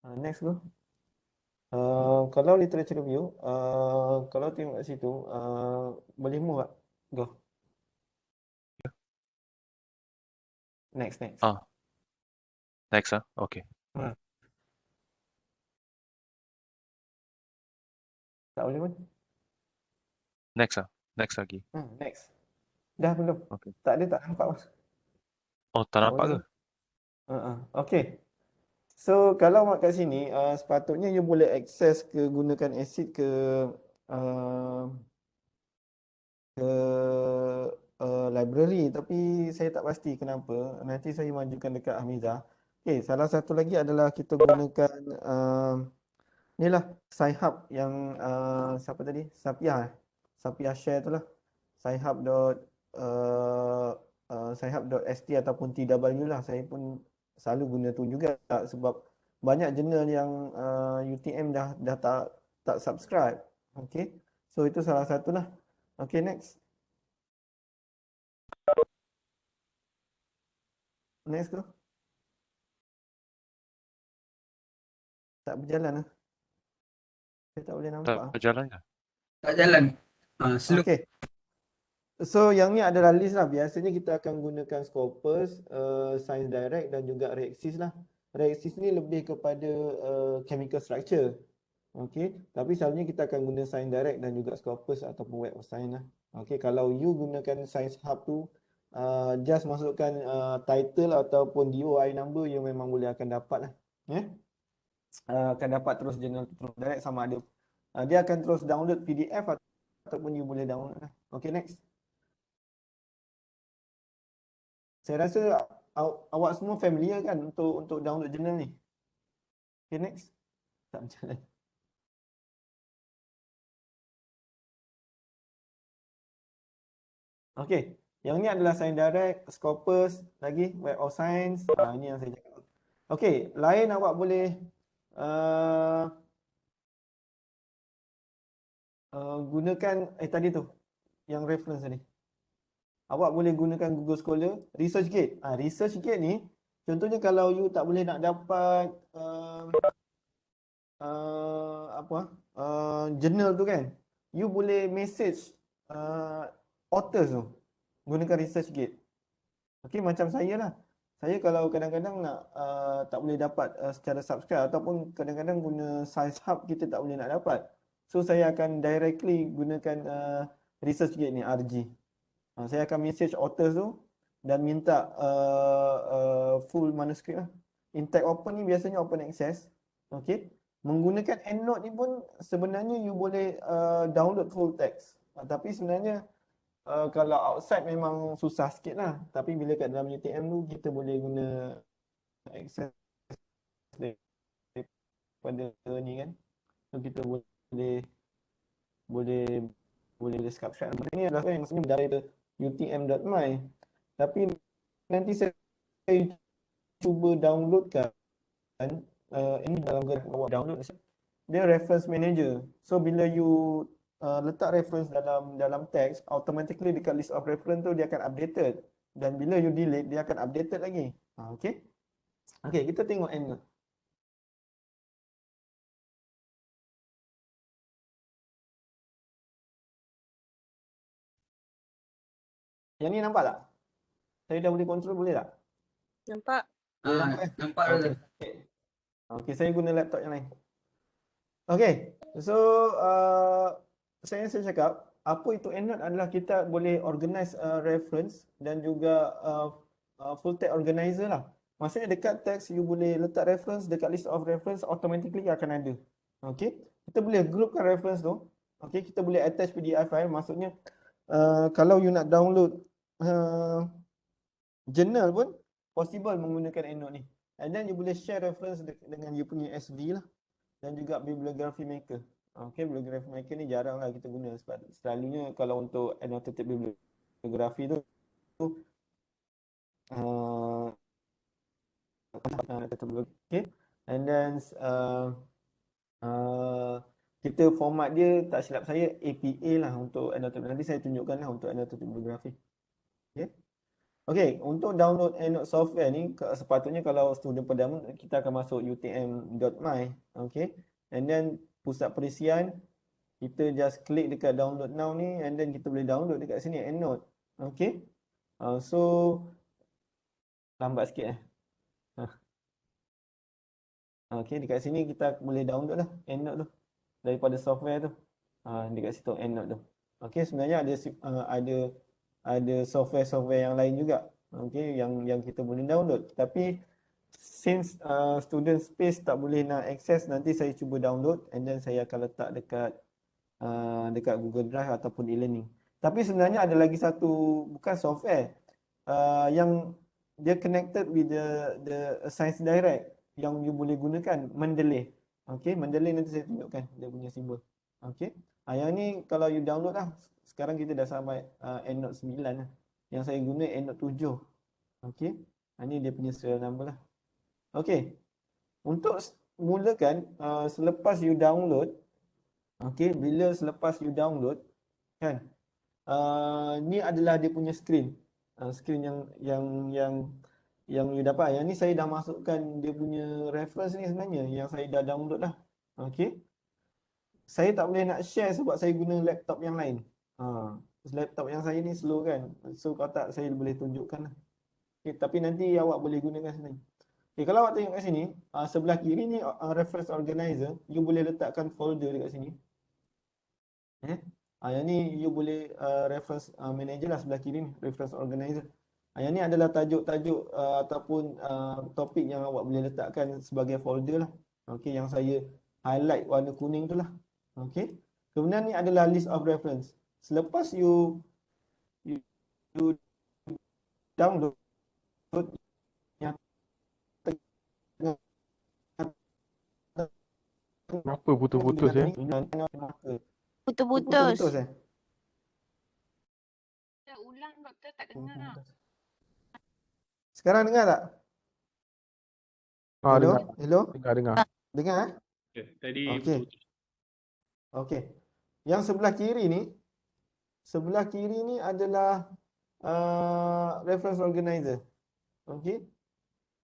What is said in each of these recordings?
Next bro. Kalau literature review, kalau tengok kat situ, boleh move tak? Go. Next. Ah, next ah. Okay. Ha, tak boleh pun. Next ah. Next lagi. Next. Dah belum? Okay. Tak ada, tak nampak pun. Oh, tak Tak nampak boleh ke? pun. Okay. So, kalau kat sini, sepatutnya you boleh akses ke gunakan acid ke uh, ke library, tapi saya tak pasti kenapa. Nanti saya majukan dekat Hamizah. Okay, salah satu lagi adalah kita gunakan ni lah Sci-Hub yang siapa tadi? Sapiah share tu lah. Sci-Hub dot Sci-Hub.st ataupun TW lah. Saya pun selalu guna tu juga sebab banyak jurnal yang UTM dah tak subscribe. Okay. So itu salah satu lah. Okay, next. Next tu. Tak berjalan lah. Saya tak boleh Tak nampak. berjalan ke? Tak jalan. Slow. Okay. So yang ni adalah list lah. Biasanya kita akan gunakan Scopus, Science Direct dan juga Reaksys lah. Reaksys ni lebih kepada chemical structure. Okay. Tapi selalunya kita akan guna Science Direct dan juga Scopus ataupun Web of Science lah. Okay. Kalau you gunakan Science Hub tu, just masukkan title ataupun DOI number, you memang boleh akan dapat lah. Akan dapat terus jurnal tu terus direct sama ada. Dia akan terus download PDF ataupun you boleh download lah. Okay, next. Saya rasa awak semua familiar kan untuk download jurnal ni. Okay, next. Tak berjalan. Okay. Yang ni adalah Science Direct, Scopus, lagi Web of Science. Ini yang saya cakap. Okay. Lain awak boleh uh, gunakan tadi tu. Yang reference tadi. Awak boleh gunakan Google Scholar, ResearchGate. ResearchGate ni, contohnya kalau you tak boleh nak dapat apa jurnal tu kan, you boleh message authors tu gunakan ResearchGate. Okey, macam saya lah. Saya kalau kadang-kadang nak tak boleh dapat secara subscribe ataupun kadang-kadang guna Science Hub kita tak boleh nak dapat. So saya akan directly gunakan ResearchGate ni, RG. Saya akan message authors tu dan minta full manuskrip lah. Intake Open ni biasanya open access. Okay. Menggunakan EndNote ni pun sebenarnya you boleh download full text. Tapi sebenarnya kalau outside memang susah sikit lah. Tapi bila kat dalam UTM tu kita boleh guna access daripada ni kan. So kita boleh boleh boleh subscribe. Ini adalah yang maksudnya daripada utm.my. Tapi nanti saya cuba downloadkan ini dalam gerak awak download dia reference manager. So bila you letak reference dalam teks, automatically dekat list of reference tu dia akan updated dan bila you delete dia akan updated lagi. Okay. Okay, kita tengok end. Yang ni nampak tak? Saya dah boleh control, boleh tak? Nampak? Boleh nampak kan? Nampak Okay. Okay, saya guna laptop yang lain. Okay, so saya cakap apa itu EndNote adalah kita boleh organize reference dan juga full text organizer lah. Maksudnya dekat text you boleh letak reference, dekat list of reference automatically akan ada. Okay, kita boleh groupkan reference tu. Okay, kita boleh attach PDF file. Maksudnya kalau you nak download journal pun possible menggunakan EndNote ni. And then you boleh share reference dengan you punya SV lah. Dan juga bibliography maker. Okay, bibliography maker ni jarang lah kita guna sebab selalunya kalau untuk annotated bibliography tu okay. And then kita format dia tak silap saya APA lah untuk annotated. Nanti saya tunjukkan lah untuk annotated bibliography. Okay. Okey, untuk download EndNote software ni sepatutnya kalau student pertama kita akan masuk utm.my, okey. And then pusat perisian kita just klik dekat download now ni and then kita boleh download dekat sini EndNote. Okey. So lambat sikit Ha. Okey, dekat sini kita boleh download lah EndNote tu daripada software tu. Dekat situ EndNote tu. Okey, sebenarnya ada software-software yang lain juga. Okey, yang kita boleh download. Tapi since student space tak boleh nak access, nanti saya cuba download and then saya akan letak dekat Google Drive ataupun e-learning. Tapi sebenarnya ada lagi satu bukan software yang dia connected with the Science Direct yang you boleh gunakan Mendeley. Okey, Mendeley nanti saya tunjukkan dia punya simbol. Okey. Yang ni kalau you download lah. Sekarang kita dah sampai EndNote 9 lah. Yang saya guna EndNote 7. Okey. Ini dia punya serial number lah. Okey. Untuk mulakan selepas you download, okey, selepas you download kan, ni adalah dia punya screen. Screen yang you dapat. Yang ni saya dah masukkan dia punya reference ni sebenarnya yang saya dah download dah. Okey. Saya tak boleh nak share sebab saya guna laptop yang lain. Laptop yang saya ni slow kan. So kalau tak saya boleh tunjukkan lah. Okay, tapi nanti awak boleh gunakan sebenarnya. Okay, kalau awak tengok kat sini, sebelah kiri ni reference organizer, you boleh letakkan folder dekat sini. Yang ni you boleh reference manager lah sebelah kiri ni, reference organizer. Yang ni adalah tajuk-tajuk ataupun topik yang awak boleh letakkan sebagai folder lah. Okay, yang saya highlight warna kuning tu lah. Okay. Kemudian ni adalah list of reference. Selepas you download yang tengah Kenapa putus-putus ya? Putus-putus. Putus eh? Ulang doktor tak dengar. Sekarang dengar tak? Hello? Dengar. Hello? Dengar. Dengar eh? Tadi Okey. Okey. Yang sebelah kiri ni adalah reference organizer. Okey.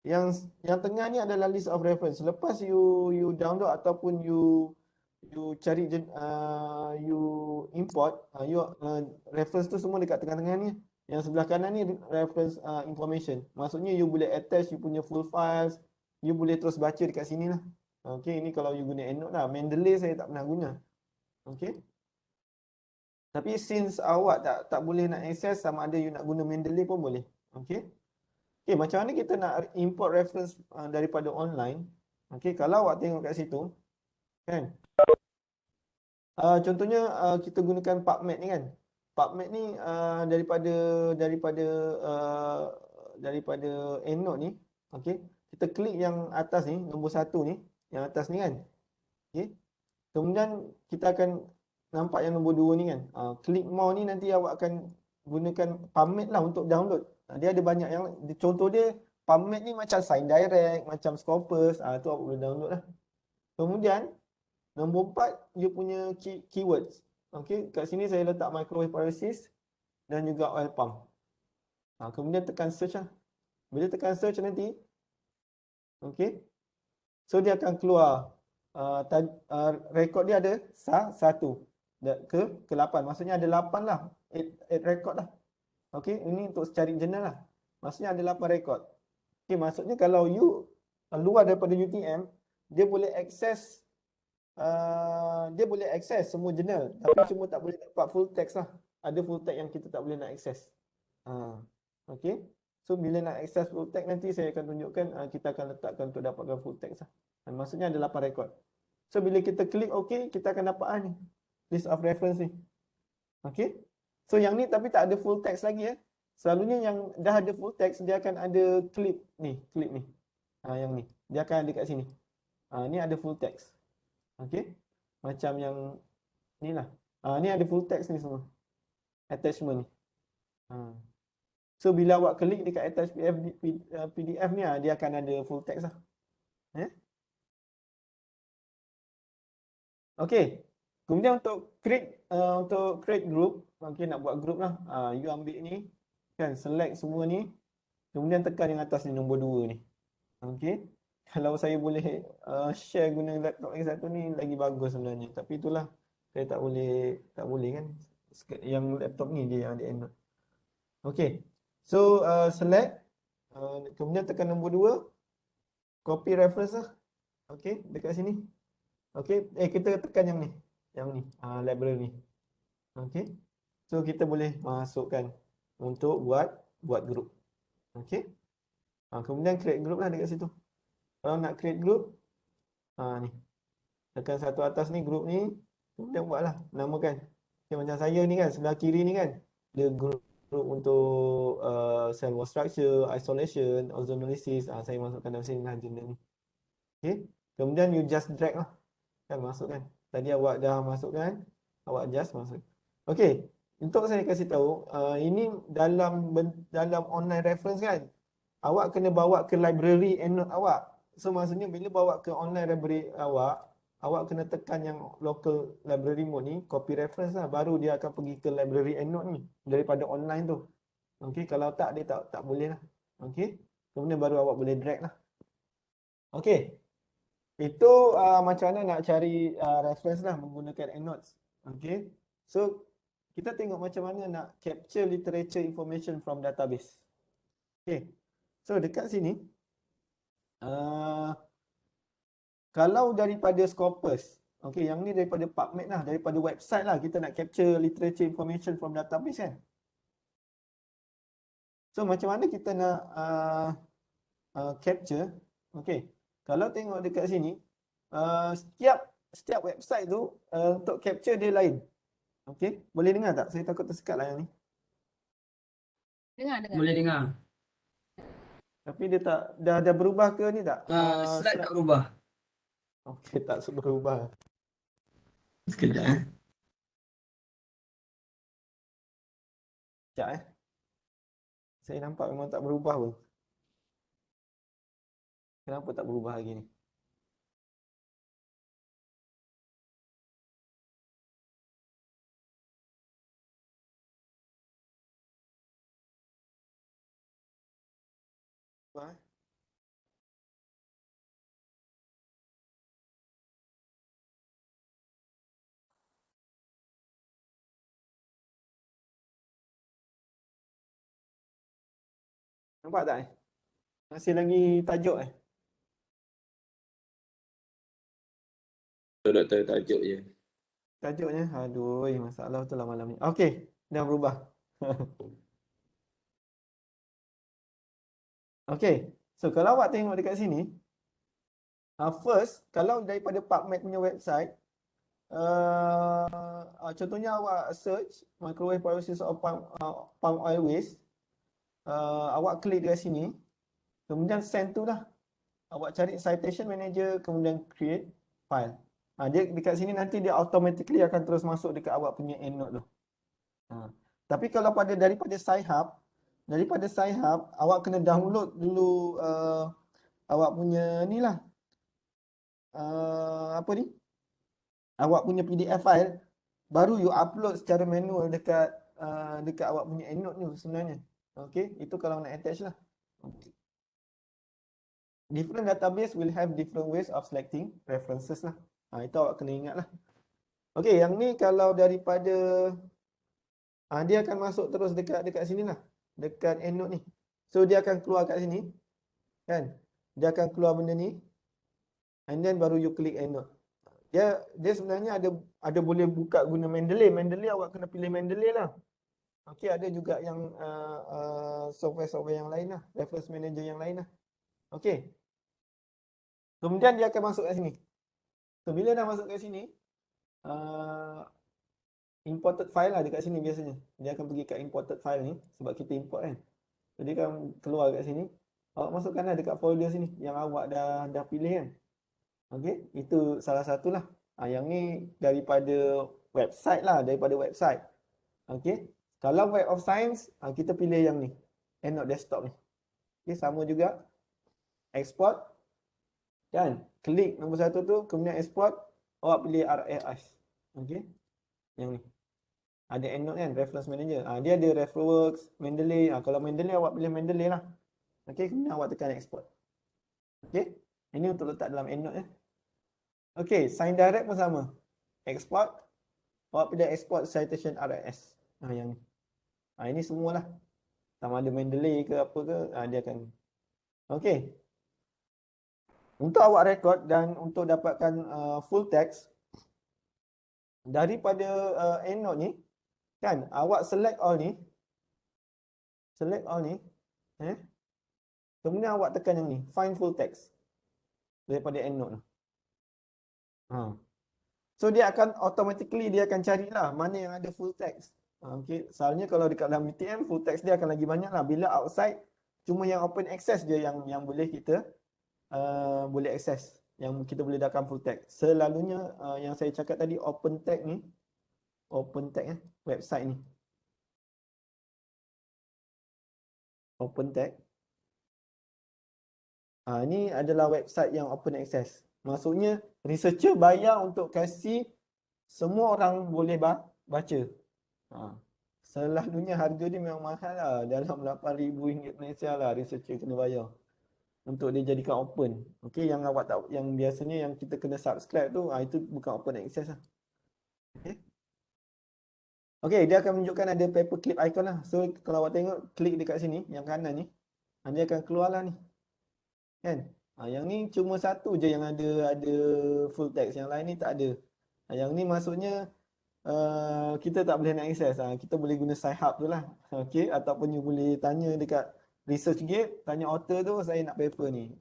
Yang tengah ni adalah list of reference. Lepas you download ataupun you cari you import reference tu semua dekat tengah-tengah ni. Yang sebelah kanan ni reference information. Maksudnya you boleh attach you punya full files, you boleh terus baca dekat sini lah. Okey, ini kalau you guna EndNote lah. Mendeley saya tak pernah guna. Okey. Tapi since awak tak boleh nak access, sama ada you nak guna Mendeley pun boleh. Okey. Okey, macam mana kita nak import reference daripada online? Okey, kalau awak tengok kat situ, kan? Contohnya kita gunakan PubMed ni kan. PubMed ni daripada EndNote ni, okey. Kita klik yang atas ni, nombor 1 ni, yang atas ni kan. Okey. Kemudian kita akan nampak yang nombor 2 ni kan. Klik more ni nanti awak akan gunakan PubMed lah untuk download. Dia ada banyak yang contoh dia PubMed ni macam Science Direct, macam Scopus, tu awak boleh download lah. Kemudian nombor 4 you punya keywords. Okey, kat sini saya letak microwave paralysis dan juga oil pump. Kemudian tekan search lah. Bila tekan search nanti, okey. So dia akan keluar rekod dia ada 1 ke 8. Maksudnya ada 8 lah. 8 rekod lah. Okey, ini untuk cari jurnal lah. Maksudnya ada 8 rekod. Okey, maksudnya kalau you luar daripada UTM, dia boleh akses semua jurnal, tapi cuma tak boleh dapat full text lah. Ada full text yang kita tak boleh nak akses. Okey. So bila nak akses full text nanti saya akan tunjukkan, kita akan letakkan untuk dapatkan full text lah. Maksudnya ada 8 rekod. So bila kita klik OK, kita akan dapat ni list of reference ni. Okey. So yang ni tapi tak ada full text lagi ya. Selalunya yang dah ada full text dia akan ada clip ni. Yang ni. Dia akan ada kat sini. Ni ada full text. Okey. Macam yang ni lah. Ni ada full text ni semua. Attachment ni. So bila awak klik dekat attach PDF ni, dia akan ada full text lah. Okey. Kemudian untuk create group, nak buat group lah. You ambil ni, Kan, select semua ni. Kemudian tekan yang atas ni, nombor 2 ni. Okey. Kalau saya boleh share guna laptop lagi satu ni lagi bagus sebenarnya. Tapi itulah saya tak boleh kan. Yang laptop ni dia yang ada Android. Okey. So select kemudian tekan nombor 2, copy reference lah. Okey, dekat sini. Okey, kita tekan yang ni. Yang ni, library ni. Okey. So kita boleh masukkan untuk buat group. Okey. Kemudian create group lah dekat situ. Kalau nak create group, ni. Tekan satu atas ni, group ni. Kemudian buatlah, namakan. Okay, macam saya ni kan, sebelah kiri ni kan. Dia group untuk cell wall structure, isolation, ozonolysis. Saya masukkan dalam sini lah jenis ni. Okay. Kemudian you just drag lah. Kan masukkan. Tadi awak dah masukkan. Awak just masuk. Okay. Untuk saya kasih tahu, ini dalam online reference kan. Awak kena bawa ke library EndNote awak. So maksudnya bila bawa ke online library awak kena tekan yang local library mode ni, copy reference lah. Baru dia akan pergi ke library EndNote ni. Daripada online tu. Okay, kalau tak dia tak boleh lah. Okay. Kemudian baru awak boleh drag lah. Okay. Itu macam mana nak cari reference lah menggunakan EndNotes. Okay. So kita tengok macam mana nak capture literature information from database. Okay. So dekat sini, kalau daripada Scopus, okay, yang ni daripada PubMed lah, daripada website lah, kita nak capture literature information from database kan. So macam mana kita nak capture? Okay, kalau tengok dekat sini, setiap website tu untuk capture dia lain. Okay, boleh dengar tak? Saya takut tersekat lah yang ni. Dengar. Boleh dengar. Tapi dia tak, dah berubah ke ni tak? Slide tak berubah. Okey, tak berubah. Sekejap. Sekejap Saya nampak memang tak berubah pun. Kenapa tak berubah lagi ni? Berubah, Nampak tak Masih lagi tajuk Doktor tajuk je. Tajuknya, aduh, masalah tu lah malam ni. Okey, dah berubah. Okey, so kalau awak tengok dekat sini, first, kalau daripada PubMed punya website, contohnya awak search microwave pyrolysis of palm oil waste, awak klik dekat sini, kemudian send tu lah. Awak cari citation manager, kemudian create file. Dia dekat sini nanti dia automatically akan terus masuk dekat awak punya EndNote tu. Tapi kalau daripada Sci-Hub, awak kena download dulu awak punya ni lah. Apa ni? Awak punya PDF file, baru you upload secara manual dekat awak punya EndNote ni sebenarnya. Okay, itu kalau nak attach lah. Different database will have different ways of selecting references lah. Itu awak kena ingat lah. Okay, yang ni kalau daripada dia akan masuk terus dekat sini lah. Dekat EndNote ni. So dia akan keluar kat sini. Kan? Dia akan keluar benda ni. And then baru you klik EndNote. Dia sebenarnya ada boleh buka guna Mendeley. Mendeley awak kena pilih Mendeley lah. Okay, ada juga yang software-software yang lain lah. Reference manager yang lain lah. Okay. Kemudian dia akan masuk kat sini. So bila dah masuk kat sini, imported file lah dekat sini biasanya. Dia akan pergi kat imported file ni sebab kita import kan. So dia akan keluar kat sini. Awak masukkan lah dekat folder sini yang awak dah pilih kan. Okey, itu salah satulah. Yang ni daripada website lah, daripada website. Okey. Kalau Web of Science, kita pilih yang ni. EndNote desktop ni. Okey, sama juga. Export. Kan? Klik nombor 1 tu, kemudian export. Awak pilih RAS. Okey. Yang ni. Ada EndNote kan, reference manager. Dia ada ReferWorks, Mendeley. Kalau Mendeley awak pilih Mendeley lah. Okey, kemudian awak tekan export. Okey. Ini untuk letak dalam EndNote ya. Okey, Sign Direct pun sama. Export. Awak pilih export citation RFS. Yang ni. Ini semualah. Sama ada Mendeley ke apa ke, dia akan. Okey. Untuk awak record dan untuk dapatkan full text daripada EndNote ni, kan, awak select all ni. Select all ni. Kemudian awak tekan yang ni, find full text daripada EndNote tu. So dia akan automatically dia akan carilah mana yang ada full text. Okey, soalnya kalau dekat dalam UTM full text dia akan lagi banyak lah. Bila outside cuma yang open access je yang boleh kita boleh access, yang kita boleh dapatkan full text. Selalunya yang saya cakap tadi open text ni, open text website ni. Open text. Ni adalah website yang open access. Maksudnya researcher bayar untuk kasih semua orang boleh baca. Selalunya harga dia memang mahal lah. Dalam RM8,000 Malaysia lah researcher kena bayar untuk dia jadikan open. Okey, yang awak tak, yang biasanya yang kita kena subscribe tu, itu bukan open access lah. Okey. Okey, dia akan menunjukkan ada paperclip icon lah. So kalau awak tengok, klik dekat sini, yang kanan ni, dia akan keluar lah ni. Kan? Yang ni cuma satu je yang ada full text, yang lain ni tak ada. Yang ni maksudnya kita tak boleh nak access. Kita boleh guna Sci-Hub tu lah. Okey, ataupun you boleh tanya dekat ResearchGate, tanya author tu, saya nak paper ni.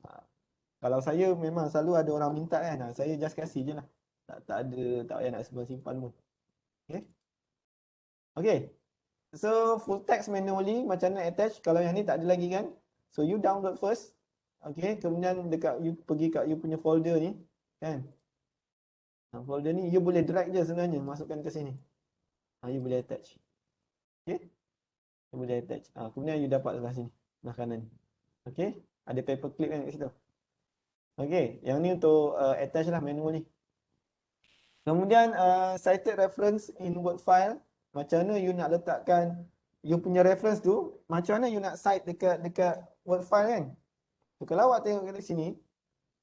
Kalau saya memang selalu ada orang minta kan, saya just kasih je lah. Tak payah nak simpan pun. Okey. Okey. So full text manually macam mana attach, kalau yang ni tak ada lagi kan. So you download first. Okey, kemudian dekat you pergi kat you punya folder ni, kan. Folder ni you boleh drag je sebenarnya, masukkan ke sini. You boleh attach. Okey. You boleh attach. Kemudian you dapat sebelah sini, sebelah kanan. Okey, ada paperclip kan kat situ. Okey, yang ni untuk attach lah manually. Kemudian cited reference in Word file. Macam mana you nak letakkan you punya reference tu, macam mana you nak cite dekat Word file kan. So, kalau awak tengok kat sini,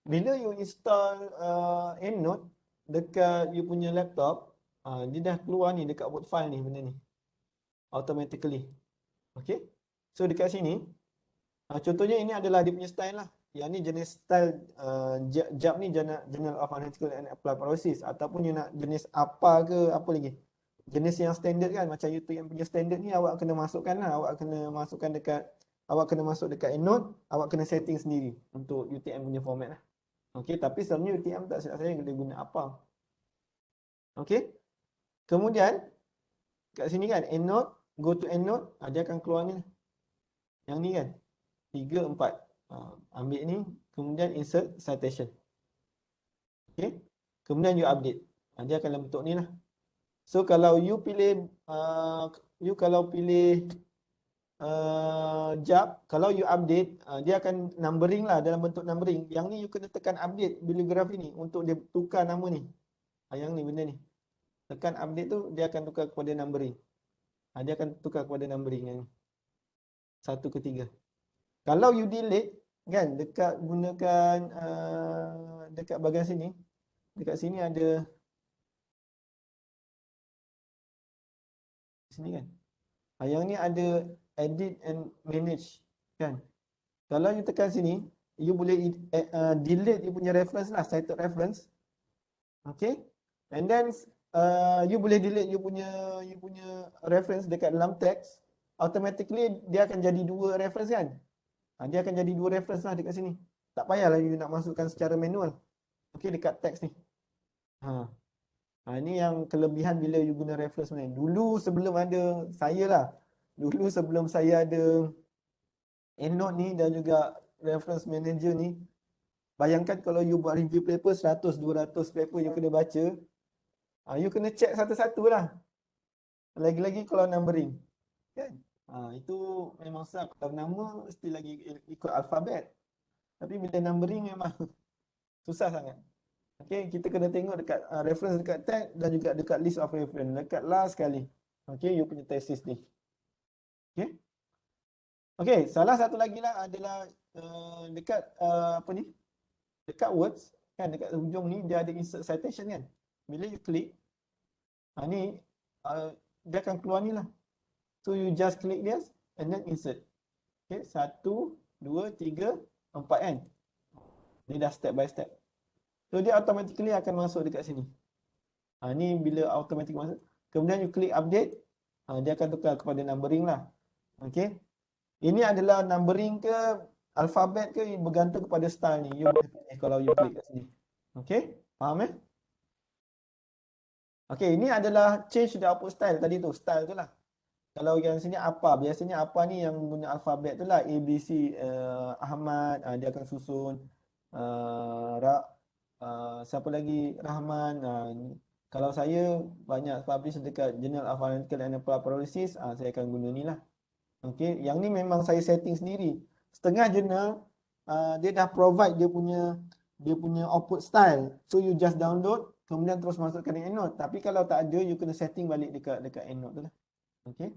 bila you install EndNote dekat you punya laptop, dia dah keluar ni dekat Word file ni benda ni. Automatically. Okay. So dekat sini, contohnya ini adalah dia punya style lah. Yang ni jenis style JAP ni Journal of Analytical and Applied Process, ataupun you nak jenis apa ke apa lagi. Jenis yang standard kan, macam YouTube yang punya standard ni awak kena masukkan lah. Awak kena masuk dekat EndNote, awak kena setting sendiri untuk UTM punya format lah. Okey, tapi sebenarnya UTM tak silap saya boleh guna apa. Okey. Kemudian kat sini kan EndNote, go to EndNote, dia akan keluar ni. Yang ni kan. 3 4. Ambil ni, kemudian insert citation. Okey. Kemudian you update. Dia akan dalam bentuk ni lah. So kalau you pilih JAP, kalau you update, dia akan numbering lah, dalam bentuk numbering. Yang ni you kena tekan update bibliografi ni untuk dia tukar nama ni. Yang ni benda ni. Tekan update tu, dia akan tukar kepada numbering. Dia akan tukar kepada numbering yang ni. 1 ke 3. Kalau you delete, kan, gunakan dekat bahagian sini. Dekat sini ada sini kan. Yang ni ada edit and manage kan. Kalau you tekan sini, you boleh delete you punya reference lah, cited reference. Okay. And then you boleh delete you punya reference dekat dalam teks. Automatically dia akan jadi 2 reference kan. Dia akan jadi 2 reference lah dekat sini. Tak payahlah you nak masukkan secara manual. Okay, dekat teks ni. Ini yang kelebihan bila you guna reference ni. Dulu sebelum saya ada EndNote ni dan juga reference manager ni, bayangkan kalau you buat review paper 100-200 paper you kena baca, you kena check satu-satu lah. Lagi-lagi kalau numbering kan. Itu memang susah. Kalau nama mesti lagi ikut alfabet. Tapi bila numbering memang susah sangat. Okay, kita kena tengok dekat reference dekat tag dan juga dekat list of reference. Dekat last sekali. Okay, you punya thesis ni. Okay. Okay, salah satu lagi lah adalah dekat apa ni? Dekat words kan, dekat hujung ni dia ada insert citation kan. Bila you klik, ni dia akan keluar ni lah. So you just click this and then insert. Okay, 1, 2, 3, 4 kan. Dia dah step by step. So dia automatically akan masuk dekat sini. Ni bila automatic masuk. Kemudian you klik update, dia akan tukar kepada numbering lah. Okay. Ini adalah numbering ke alfabet ke bergantung kepada style ni. You boleh pilih kalau you klik kat sini. Okay. Faham Okay, ini adalah change the output style tadi tu. Style tu lah. Kalau yang sini apa, biasanya apa ni yang guna alfabet tu lah. A, B, C, Ahmad, dia akan susun. Siapa lagi? Rahman. Kalau saya banyak publish dekat Journal of Analytical and Applied Paralysis, saya akan guna ni lah. Okay, yang ni memang saya setting sendiri. Setengah jurnal dia dah provide dia punya output style. So you just download, kemudian terus masukkan di EndNote. Tapi kalau tak ada, you kena setting balik dekat EndNote tu lah. Okay.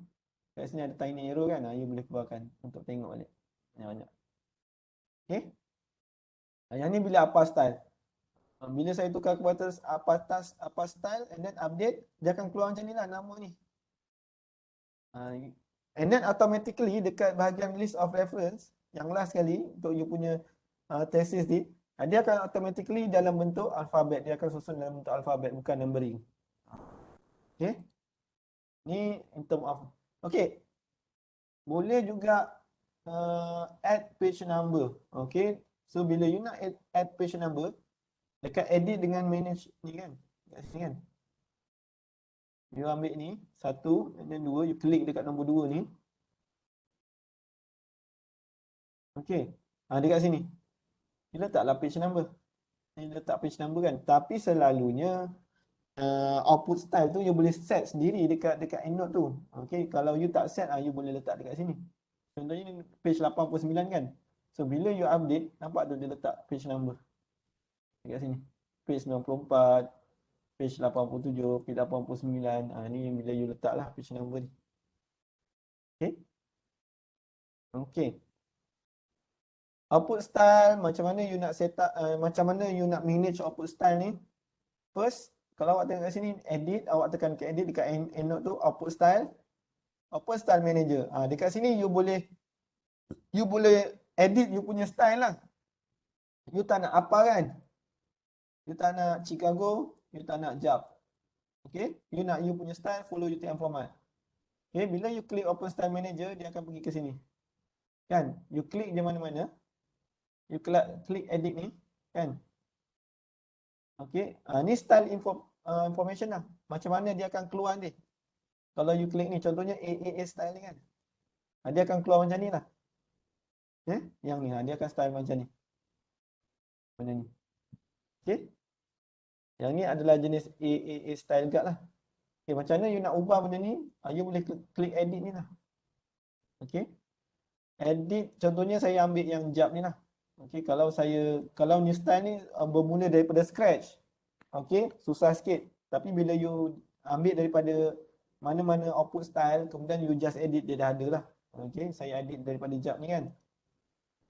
Kat sini ada tiny arrow kan, you boleh keluarkan untuk tengok balik. Banyak-banyak. Okay. Yang ni bila apa style. Bila saya tukar kepada apa style and then update, dia akan keluar macam ni lah nama ni. And then automatically dekat bahagian list of reference, yang last sekali untuk you punya thesis ni, dia akan automatically dalam bentuk alfabet. Dia akan susun dalam bentuk alfabet, bukan numbering. Okay. Ni in term of. Okay. Boleh juga add page number. Okay. So bila you nak add page number, dekat edit dengan manage ni kan. Kat sini kan. You ambil ni, 1 and then 2, you klik dekat nombor 2 ni. Okay. Dekat sini. You letaklah page number. You letak page number kan. Tapi selalunya output style tu you boleh set sendiri dekat EndNote tu. Okay. Kalau you tak set, you boleh letak dekat sini. Contohnya ni page 89 kan. So bila you update, nampak tu dia letak page number. Dekat sini. Page 94, page 87, page 89. Ni bila you letak lah page number ni. Okay. Okay. Output style, macam mana you nak set up, macam mana you nak manage output style ni. First, kalau awak tengok kat sini, edit, awak tekan ke edit dekat EndNote tu, output style manager. Dekat sini you boleh edit you punya style lah. You tak nak apa kan? You tak nak Chicago, you tak nak Jap. Okay, you nak you punya style, follow UTM format. Okay, bila you klik open style manager, dia akan pergi ke sini. Kan? You klik je mana-mana. You klik edit ni, kan? Okay, ni style information lah. Macam mana dia akan keluar ni. Kalau you klik ni, contohnya AAA style ni kan. Dia akan keluar macam ni lah. Yang ni, dia akan style macam ni. Macam ni. Okay. Yang ni adalah jenis AAA style guide lah. Okay, macam mana you nak ubah benda ni, you boleh klik edit ni lah. Okay. Edit, contohnya saya ambil yang Jap ni lah. Okay, kalau new style ni bermula daripada scratch. Okay, susah sikit. Tapi bila you ambil daripada mana-mana output style, kemudian you just edit, dia dah ada lah. Okay, saya edit daripada Jap ni kan.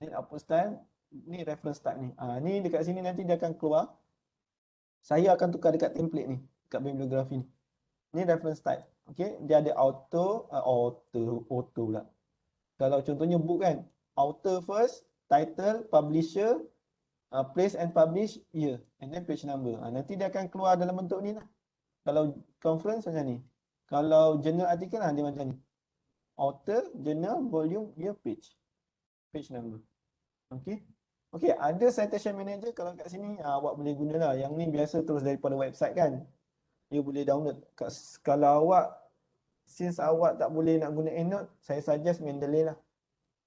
Edit output style, ni reference style ni. Ni dekat sini nanti dia akan keluar. Saya akan tukar dekat template ni, dekat bibliografi ni. Ni reference style. Okay, dia ada auto pula. Kalau contohnya book kan, author first, title, publisher, place and publish, year, and then page number. Nanti dia akan keluar dalam bentuk ni lah. Kalau conference macam ni. Kalau journal artikel dia macam ni. Author, journal, volume, year, page. Page number. Okay. Okay, ada citation manager kalau kat sini awak boleh guna lah. Yang ni biasa terus daripada website kan. You boleh download. Kalau awak, since awak tak boleh nak guna EndNote, saya suggest Mendeley lah.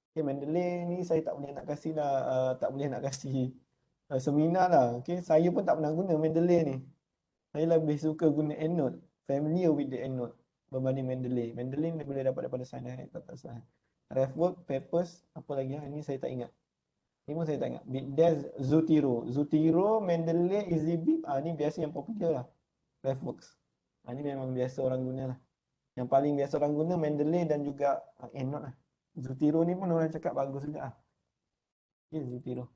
Okay, Mendeley ni saya tak boleh nak kasih lah, tak boleh nak kasih seminar lah. Okay, saya pun tak pernah guna Mendeley ni. Saya lebih suka guna EndNote. Familiar with the EndNote berbanding Mendeley. Mendeley ni boleh dapat daripada sana, tak salah. Refwork, Papers, apa lagi ini saya tak ingat. Ni pun saya tak ingat. There's Zotero, Mendeley, EasyBib. Ni biasa yang popular lah. Refworks. Ni memang biasa orang guna lah. Yang paling biasa orang guna Mendeley dan juga EndNote lah. Zotero ni pun orang cakap bagus juga lah. Okay, Zotero.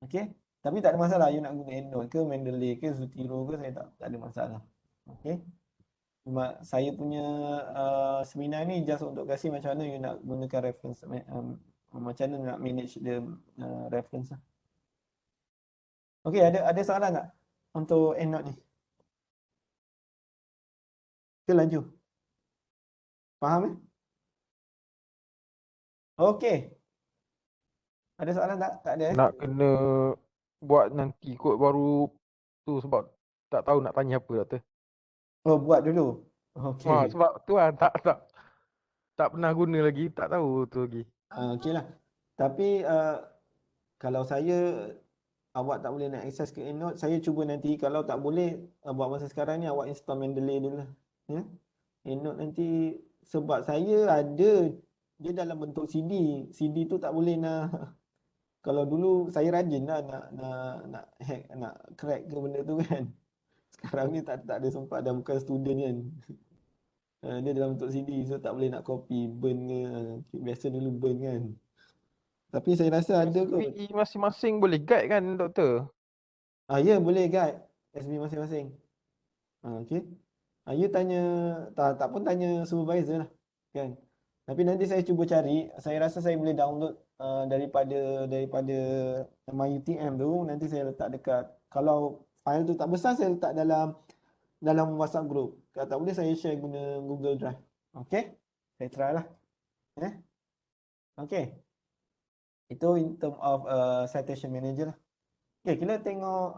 Okay. Tapi tak ada masalah you nak guna EndNote ke Mendeley ke Zotero ke, saya tak ada masalah. Okay. Cuma saya punya seminar ni just untuk kasih macam mana you nak gunakan reference, macam mana nak manage the reference lah. Okay, ada soalan tak untuk EndNote ni? Ke laju? Faham eh? Okay. Ada soalan tak? Tak ada eh? Nak kena buat nanti kot baru tu sebab tak tahu nak tanya apa doktor. Oh, buat dulu. Okay. Sebab tu kan tak pernah guna lagi, tak tahu tu lagi. Okay lah. Tapi kalau saya, awak tak boleh nak akses ke EndNote, saya cuba nanti kalau tak boleh buat masa sekarang ni awak install Mendeley dulu lah. Ya? EndNote nanti sebab saya ada dia dalam bentuk CD. CD tu tak boleh nak kalau dulu saya rajin lah nak hack, nak crack ke benda tu kan. Sekarang ni tak ada sempat, dah bukan student kan. Dia dalam bentuk CD, so tak boleh nak copy, burn ke. Biasa dulu burn kan. Tapi saya rasa ada kot. SB masing-masing boleh guide kan doktor? Ya, boleh guide SB masing-masing. Okay. You tanya, tak pun tanya supervisor lah kan. Tapi nanti saya cuba cari, saya rasa saya boleh download daripada MyUTM tu, nanti saya letak dekat, kalau file tu tak besar saya letak dalam WhatsApp group. Kalau tak boleh saya share guna Google Drive. Okay, saya try lah. Okay, itu in term of citation manager lah. Okay, kita tengok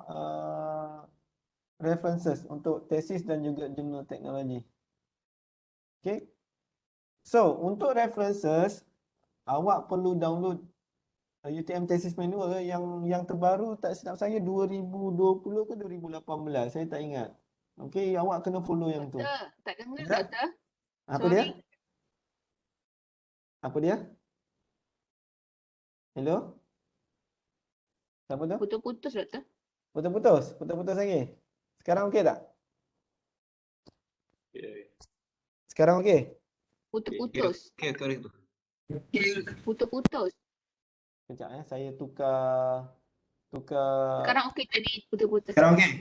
references untuk tesis dan juga jurnal teknologi. Okay. So, untuk references, awak perlu download UTM Thesis Manual yang terbaru, tak silap saya 2020 ke 2018, saya tak ingat. Okay, awak kena follow yang tu. Doktor, tak dengar Ya? doktor. Apa dia? Sorry. Apa dia? Hello? Siapa tu? Putus-putus doktor. Putus-putus? Putus-putus lagi? Sekarang okey tak? Sekarang okey? Putus-putus. Okay, correct tu. Putus-putus. Sekejap saya tukar. Sekarang okey, tadi putus-putus. Sekarang okay?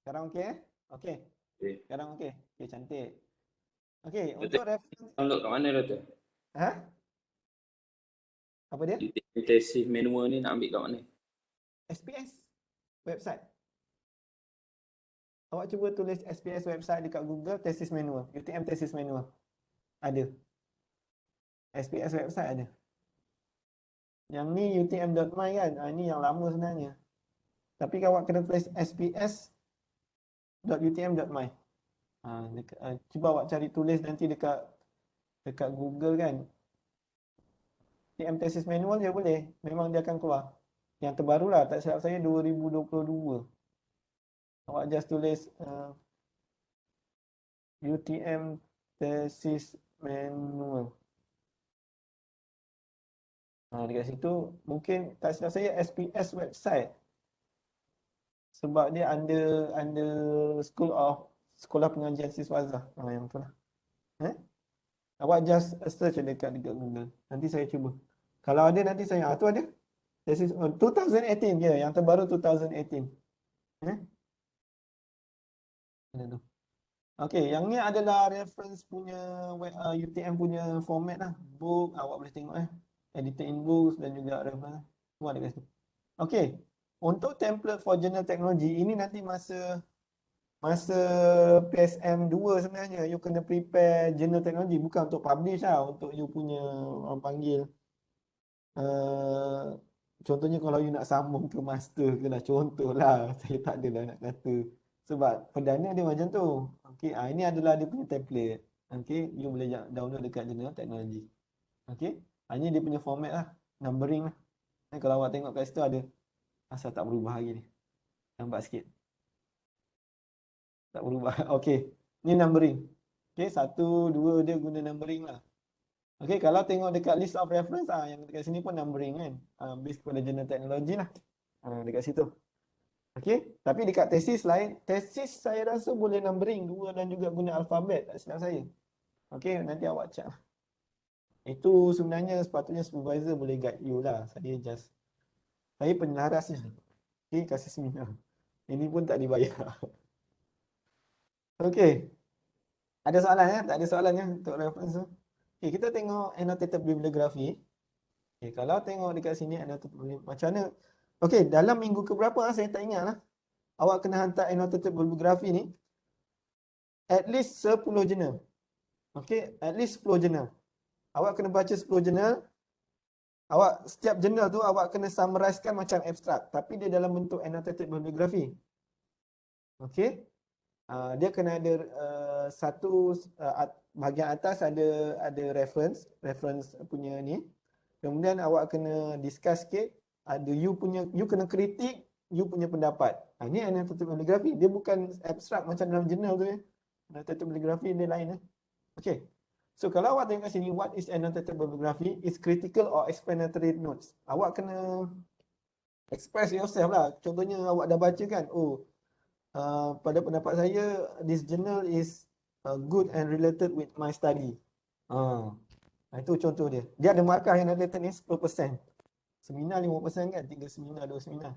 Sekarang okey eh? Okey. Okey. Sekarang okey. Okey, cantik. Okey, untuk reference. Download kat mana Doktor? Ha? Apa dia? Tesis manual ni nak ambil kat mana? SPS website. Awak cuba tulis SPS website dekat Google, Thesis Manual, UTM Thesis Manual. Ada. SPS website ada. Yang ni utm.my kan? Ni yang lama sebenarnya. Tapi kalau awak kena tulis sps.utm.my. Cuba awak cari tulis nanti dekat Google kan. UTM Thesis Manual je boleh. Memang dia akan keluar. Yang terbaru lah, tak silap saya 2022. Awak just tulis UTM Thesis Manual. Dekat situ mungkin tak silap saya SPS website. Sebab dia under Sekolah Pengajian Siswaza. Yang tu lah. Awak just search dekat Google. Nanti saya cuba. Kalau ada nanti saya, tu ada. Thesis 2018 je, yang terbaru 2018. Ada tu. Okey, yang ni adalah reference punya UTM punya format lah. Book, awak boleh tengok edited in books dan juga reference. Semua ada kat situ. Okey, untuk template for journal technology, ini nanti masa PSM 2 sebenarnya, you kena prepare journal technology. Bukan untuk publish lah, untuk you punya, orang panggil, contohnya kalau you nak sambung ke master ke lah, contohlah. Saya tak adalah nak kata. Sebab perdana dia macam tu. Okey, ini adalah dia punya template. Okey, you boleh download dekat Journal Technology. Okey, ini dia punya format lah, numbering lah. Kalau awak tengok kat situ ada, asal tak berubah lagi ni. Nampak sikit. Tak berubah. Okey, ni numbering. Okey, 1, 2 dia guna numbering lah. Okey, kalau tengok dekat list of reference, yang dekat sini pun numbering kan. Based kepada Journal Technology lah. Dekat situ. Okey, tapi dekat tesis lain, tesis saya rasa boleh numbering 2 dan juga guna alfabet, tak silap saya. Okey, nanti awak check lah. Itu sebenarnya sepatutnya supervisor boleh guide you lah. Saya penyelaras je. Okey, kasih seminar. Ini pun tak dibayar. Okey, ada soalan ya? Tak ada soalan ya untuk reference tu? Okey, kita tengok annotated bibliography. Okey, kalau tengok dekat sini annotated bibliography, macam mana? Okey, dalam minggu keberapa saya tak ingat lah. Awak kena hantar annotated bibliography ni at least 10 jurnal. Okey, at least 10 jurnal. Awak kena baca 10 jurnal. Setiap jurnal tu awak kena summarizekan macam abstract, tapi dia dalam bentuk annotated bibliography. Okey. Dia kena ada bahagian atas ada reference punya ni. Kemudian awak kena discuss sikit, you kena kritik you punya pendapat. Ini annotated bibliography. Dia bukan abstract macam dalam jurnal tu ya. Annotated bibliography dia lain ya. Okey. So kalau awak tengok kat sini, what is annotated bibliography? Is critical or explanatory notes. Awak kena express yourself lah. Contohnya awak dah baca kan, pada pendapat saya, this journal is good and related with my study. Itu contoh dia. Dia ada markah yang annotated ni 10%. Seminar 5% kan, 3 seminar, 2 seminar.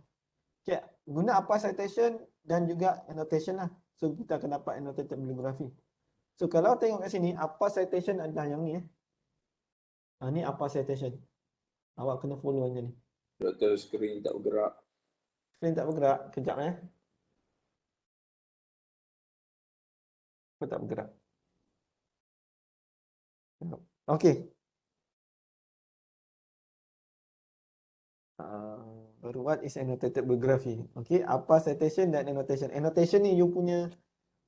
Okay, guna apa citation dan juga annotation lah. So kita akan dapat annotated bibliography. So kalau tengok kat sini, apa citation adalah yang ni ni apa citation. Awak kena follow macam ni. Doktor, skrin tak bergerak. Skrin tak bergerak, kejap Apa tak bergerak? Okey. Baru what is annotated bibliography. Okey, apa citation dan annotation. Annotation ni you punya,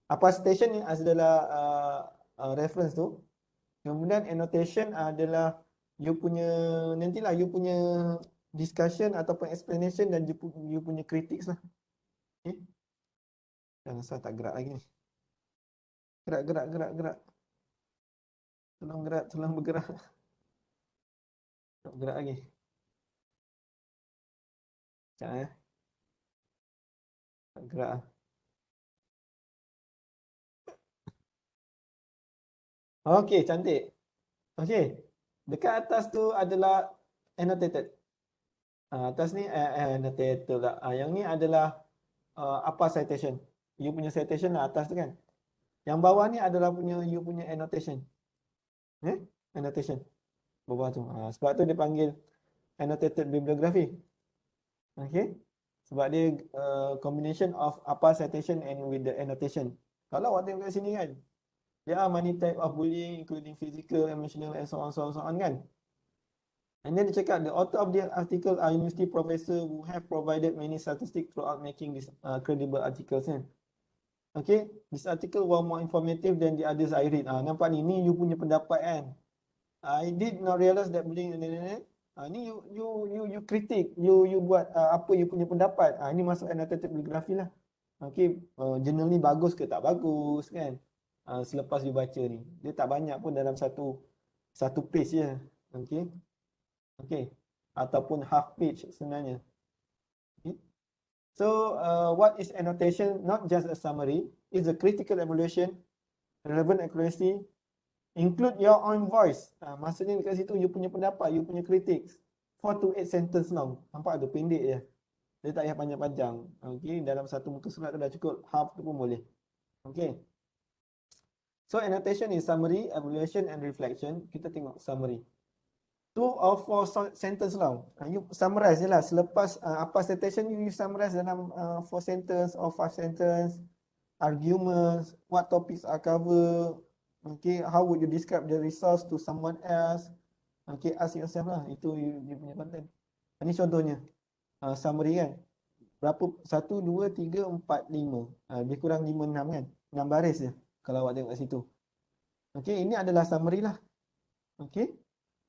apa citation ni adalah reference tu. Kemudian annotation adalah you punya, nantilah you punya discussion ataupun explanation dan you punya critics lah. Okay. Jangan rasa tak gerak lagi ni. Gerak. Tolong bergerak. Tak bergerak lagi. Sekejap Tak gerak lah. Okey, cantik. Okey. Dekat atas tu adalah annotated. Atas ni annotated lah. Yang ni adalah apa citation. You punya citation lah atas tu kan. Yang bawah ni adalah you punya annotation. Annotation. Bawah tu. Sebab tu dia panggil annotated bibliography. Okay. Sebab dia combination of apa citation and with the annotation. Kalau awak tengok kat sini kan, there are many type of bullying including physical, emotional and so on kan. And then dia cakap the author of the article are university professor who have provided many statistics throughout making this credible articles kan. Okay, this article was more informative than the others I read. Nampak ni you punya pendapat kan. I did not realize that bullying ni you kritik, you buat apa you punya pendapat. Ini masuk annotated bibliography lah. Okay, jurnal ni bagus ke tak bagus kan. Selepas you baca ni, dia tak banyak pun dalam satu page je. Okay, ataupun half page sebenarnya. Okay. So what is annotation? Not just a summary, it's a critical evaluation, relevant accuracy, include your own voice. Maksudnya dekat situ you punya pendapat, you punya critics. 4 to 8 sentence long. Nampak ada pendek je. Dia tak payah panjang-panjang. Okay, dalam satu muka surat tu dah cukup, half tu pun boleh. Okay. So annotation is summary, evaluation and reflection. Kita tengok summary. 2 or 4 sentence long. You summarize je lah. Selepas apa citation you summarize dalam 4 sentence or 5 sentence. Arguments, what topics are covered. Okay, how would you describe the resource to someone else? Okay, ask yourself lah. Itu you punya content. Ini contohnya. Summary kan. Berapa? 1, 2, 3, 4, 5. Lebih kurang 5, 6 kan. 6 baris je. Kalau awak tengok kat situ. Okay, ini adalah summary lah. Okay.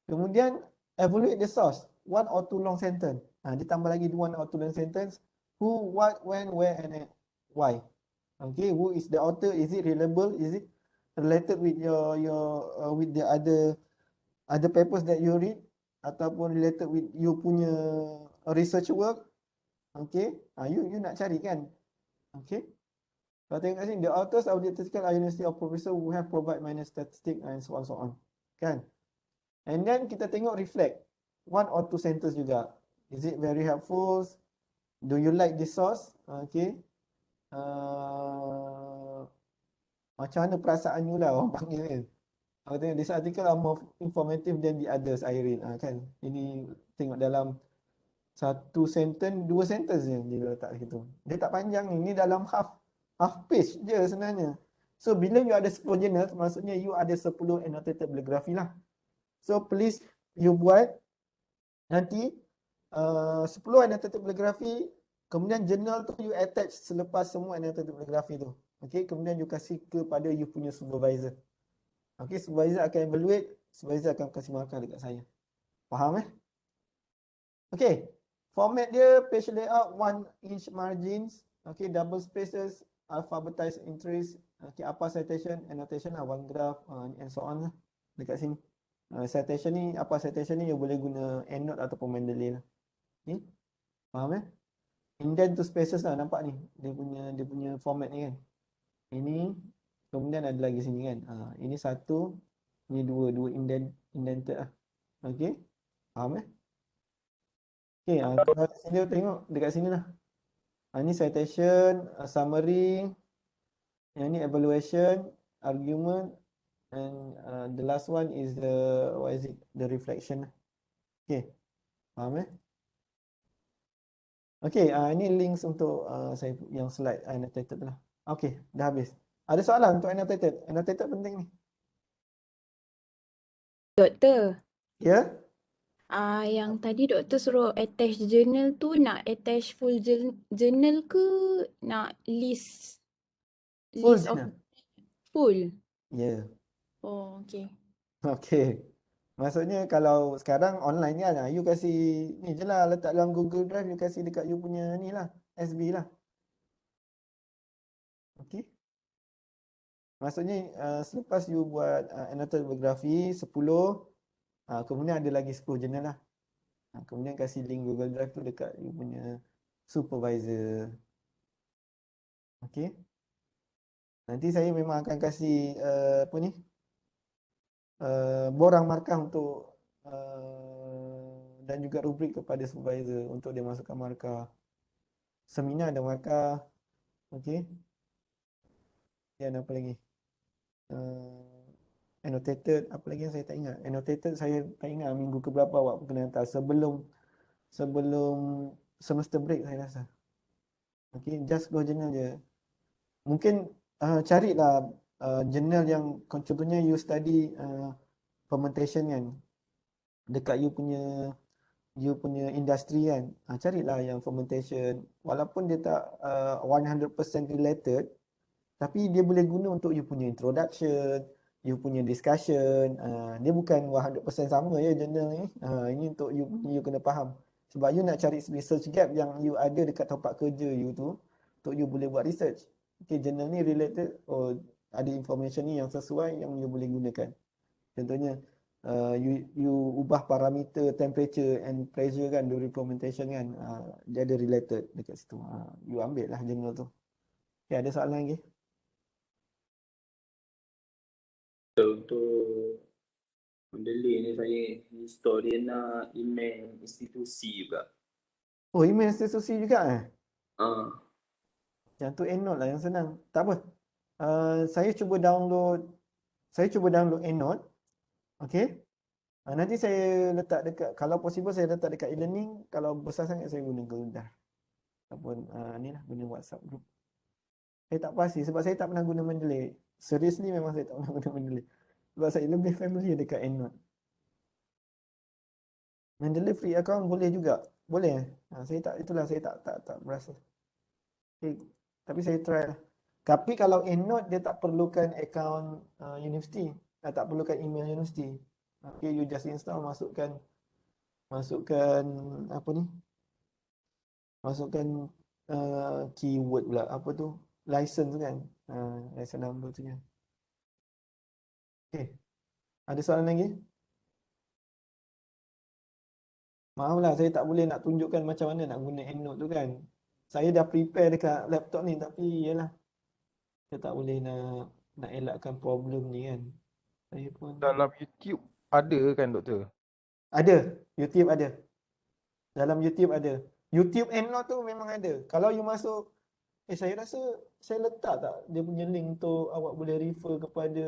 Kemudian, evaluate the source. 1 or 2 long sentence. Dia tambah lagi 1 or 2 long sentence. Who, what, when, where and why. Okay, who is the author? Is it reliable? Is it related with with the other papers that you read? Ataupun related with you punya research work? Okay. You nak cari kan? Okay. Kalau tengok kat sini, the authors of the statistical are university of professor who have provide minor statistic and so on. Kan? And then kita tengok reflect. One or two sentence juga. Is it very helpful? Do you like this source? Okay. Macam mana perasaan you lah orang panggil kan? Aku tengok this article are more informative than the others I read. Kan? Ini tengok dalam satu sentence, dua sentence je dia letak situ. Dia tak panjang ni. Ini dalam half page je sebenarnya. So bila you ada 10 journal, maksudnya you ada 10 annotated bibliography lah. So please you buat nanti 10 annotated bibliography, kemudian journal tu you attach selepas semua annotated bibliography tu. Okay, kemudian you kasih kepada you punya supervisor. Okay, supervisor akan evaluate, supervisor akan kasih markah dekat saya. Faham Okay, format dia page layout 1-inch margins, okay, double spaces, alphabetized entries, okay, apa citation, annotation, one graph, and so on lah dekat sini. Citation ni, apa citation ni you boleh guna EndNote ataupun Mendeley lah. Okay, faham Indent to spaces lah, nampak ni dia punya format ni kan. Ini kemudian ada lagi sini kan. Ini satu, ini dua indented lah. Okay, faham Okay, kalau sini tengok dekat sini lah. Ini citation, summary, yang ni evaluation, argument, and the last one is the reflection. Okay, faham Okay, ini links untuk saya yang slide annotated lah. Okay, dah habis. Ada soalan untuk annotated? Annotated penting ni. Doktor, Ya? yang tadi doktor suruh attach journal tu nak attach full journal ke nak list Full list of journal? full? Ya. Oh, okay. Okay. Maksudnya kalau sekarang online kan, you kasih ni je lah, letak dalam Google Drive, you kasih dekat you punya ni lah, SB lah. Okay. Maksudnya selepas you buat annotated bibliography 10, kemudian ada lagi 10 journal lah. Kemudian kasih link Google Drive tu dekat you punya supervisor. Okay. Nanti saya memang akan kasih apa ni? Borang markah untuk dan juga rubrik kepada supervisor untuk dia masukkan markah. Seminar ada markah. Okey. Dan apa lagi? Annotated, apa lagi yang saya tak ingat. Annotated saya tak ingat minggu ke berapa awak kena hantar sebelum semester break saya rasa. Okey, just go journal je. Mungkin carilah journal yang contohnya you study fermentation kan. Dekat you punya industri kan. Carilah yang fermentation. Walaupun dia tak 100% related, tapi dia boleh guna untuk you punya introduction, you punya discussion. Dia bukan 100% sama ya journal ni. Ini untuk you kena faham. Sebab you nak cari research gap yang you ada dekat tempat kerja you tu, untuk you boleh buat research. Okay, journal ni related, ada information ni yang sesuai yang you boleh gunakan. Contohnya, you ubah parameter temperature and pressure kan during fermentation kan, dia ada related dekat situ. You ambil lah journal tu. Okay, ada soalan lagi? Untuk Mendeley ni saya historian nak email institusi juga. Oh, email institusi juga Ah, Yang tu EndNote lah yang senang. Tak apa. Saya cuba download EndNote. Okay. Nanti saya letak dekat, kalau possible saya letak dekat e-learning. Kalau besar sangat saya guna Google Drive. Ataupun ni lah, guna WhatsApp group. Saya tak pasti sebab saya tak pernah guna Mendeley. Seriously memang saya tak pernah guna Mendeley. Sebab saya lebih familiar dekat EndNote. Mendeley free account boleh juga. Boleh. Saya tak berasa. Okay. Tapi saya try lah. Tapi kalau EndNote dia tak perlukan account universiti. Tak perlukan email universiti. Okay, you just install, masukkan apa ni? Masukkan keyword pula. Apa tu? License kan? License number tu kan. Okay. Ada soalan lagi? Maaf lah, saya tak boleh nak tunjukkan macam mana nak guna EndNote tu kan. Saya dah prepare dekat laptop ni, tapi yalah, saya tak boleh nak elakkan problem ni kan. Saya pun Dalam YouTube ada kan doktor? ada, YouTube ada. Dalam YouTube ada. YouTube EndNote tu memang ada. Kalau you masuk, saya rasa saya letak tak dia punya link untuk awak boleh refer kepada,